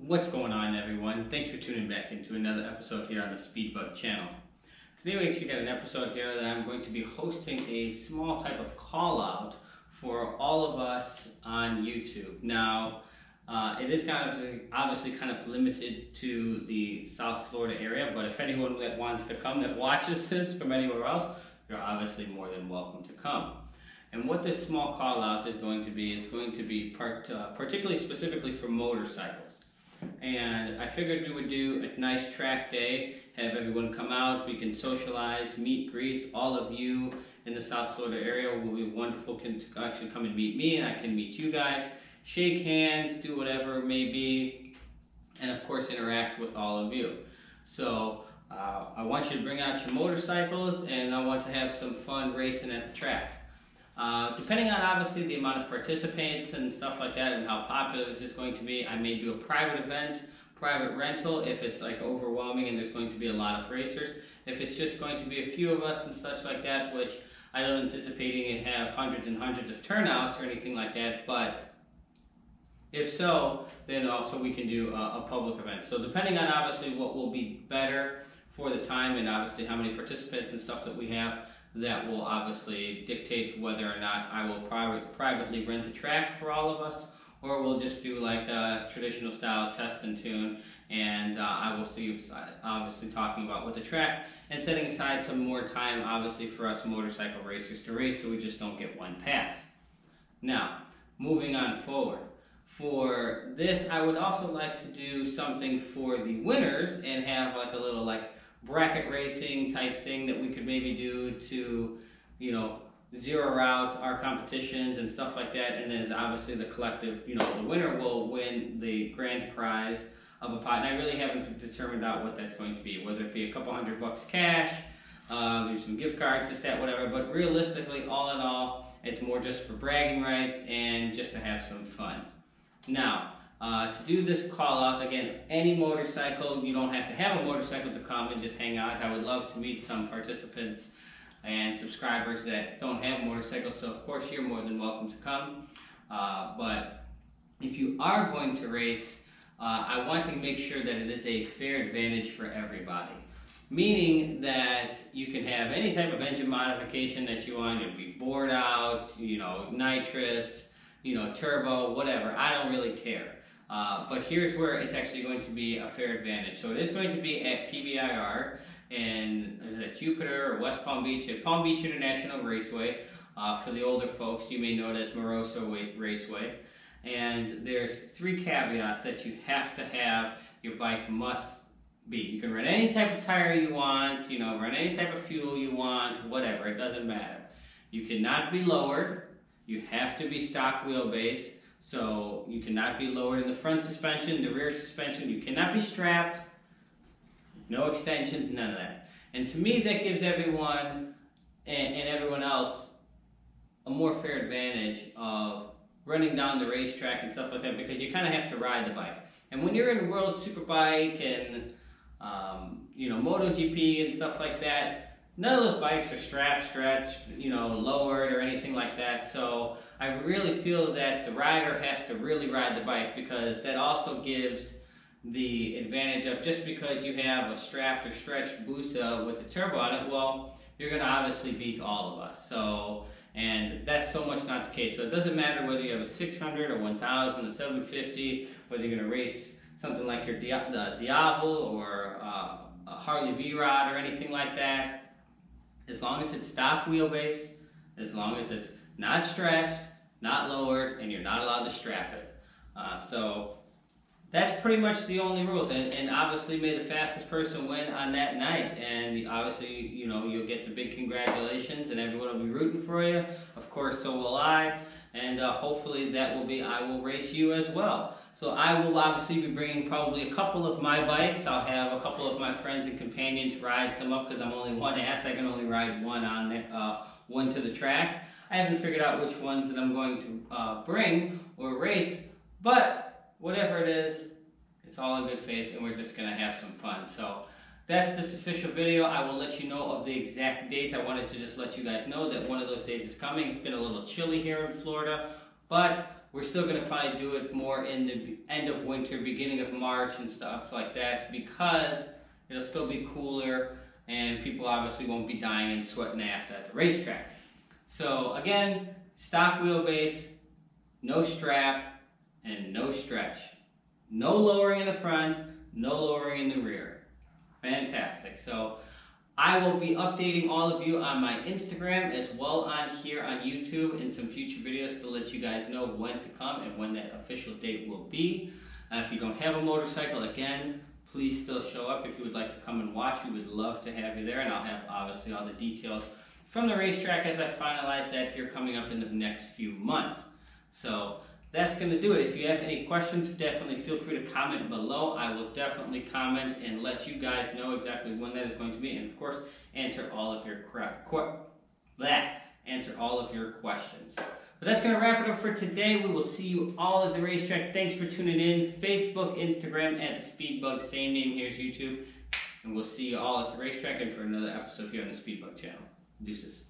What's going on, everyone? Thanks for tuning back into another episode here on the Speedbug channel. Today we actually got an episode here that I'm going to be hosting a small type of call out for all of us on YouTube. Now, it is obviously kind of limited to the South Florida area, but if anyone that wants to come that watches this from anywhere else, you're obviously more than welcome to come. And what this small call out is going to be, it's going to be particularly specifically for motorcycles. And I figured we would do a nice track day, have everyone come out, we can socialize, meet, greet. All of you in the South Florida area will be wonderful, can actually come and meet me and I can meet you guys, shake hands, do whatever it may be, and of course interact with all of you. So I want you to bring out your motorcycles and I want to have some fun racing at the track. Depending on obviously the amount of participants and stuff like that and how popular this is going to be, I may do a private event, private rental if it's like overwhelming and there's going to be a lot of racers. If it's just going to be a few of us and such like that, which I don't anticipate to have hundreds and hundreds of turnouts or anything like that, but if so, then also we can do a public event. So depending on obviously what will be better for the time and obviously how many participants and stuff that we have, that will obviously dictate whether or not I will privately rent the track for all of us, or we'll just do like a traditional style test and tune, and I will see obviously talking about with the track and setting aside some more time obviously for us motorcycle racers to race so we just don't get one pass. Now, moving on forward. For this, I would also like to do something for the winners and have like a little like bracket racing type thing that we could maybe do to, zero out our competitions and stuff like that, and then obviously the collective, the winner will win the grand prize of a pot. And I really haven't determined out what that's going to be, whether it be a couple $100 cash, maybe some gift cards, this, that, whatever. But realistically, all in all, it's more just for bragging rights and just to have some fun. Now, to do this call out, again, any motorcycle, you don't have to have a motorcycle to come and just hang out. I would love to meet some participants and subscribers that don't have motorcycles, so of course you're more than welcome to come. But if you are going to race, I want to make sure that it is a fair advantage for everybody. Meaning that you can have any type of engine modification that you want. You'll be bored out, nitrous, turbo, whatever. I don't really care. But here's where it's actually going to be a fair advantage. So it is going to be at PBIR in Jupiter or West Palm Beach at Palm Beach International Raceway. For the older folks, you may know it as Moroso Raceway. And there's 3 caveats that you have to have. Your bike must be. You can run any type of tire you want, run any type of fuel you want, whatever, it doesn't matter. You cannot be lowered. You have to be stock wheelbase. So you cannot be lowered in the front suspension, the rear suspension. You cannot be strapped. No extensions, none of that. And to me, that gives everyone and everyone else a more fair advantage of running down the racetrack and stuff like that, because you kind of have to ride the bike. And when you're in World Superbike and MotoGP and stuff like that, none of those bikes are strapped, stretched, lowered or anything like that. So I really feel that the rider has to really ride the bike, because that also gives the advantage of, just because you have a strapped or stretched Busa with a turbo on it, well, you're going to obviously beat all of us. So, and that's so much not the case. So it doesn't matter whether you have a 600 or 1000, a 750, whether you're going to race something like your Diavel or a Harley V-Rod or anything like that. As long as it's stock wheelbase, as long as it's not stretched, not lowered, and you're not allowed to strap it. So that's pretty much the only rules. And obviously, may the fastest person win on that night. And obviously, you'll get the big congratulations, and everyone will be rooting for you. Of course, so will I. And hopefully, I will race you as well. So I will obviously be bringing probably a couple of my bikes. I'll have a couple of my friends and companions ride some up, because I'm only one ass. I can only ride one on one to the track. I haven't figured out which ones that I'm going to bring or race, but whatever it is, it's all in good faith, and we're just going to have some fun. So that's this official video. I will let you know of the exact date. I wanted to just let you guys know that one of those days is coming. It's been a little chilly here in Florida, but We're still going to probably do it more in the end of winter, beginning of March and stuff like that, because it'll still be cooler and people obviously won't be dying and sweating ass at the racetrack. So again, stock wheelbase, no strap, and no stretch. No lowering in the front, no lowering in the rear. Fantastic. So I will be updating all of you on my Instagram as well on here on YouTube in some future videos to let you guys know when to come and when that official date will be. If you don't have a motorcycle, again, please still show up if you would like to come and watch. We would love to have you there, and I'll have obviously all the details from the racetrack as I finalize that here coming up in the next few months. So that's going to do it. If you have any questions, definitely feel free to comment below. I will definitely comment and let you guys know exactly when that is going to be, and of course, answer all of your questions. But that's going to wrap it up for today. We will see you all at the racetrack. Thanks for tuning in. Facebook, Instagram, at Speedbug, same name here as YouTube. And we'll see you all at the racetrack and for another episode here on the Speedbug channel. Deuces.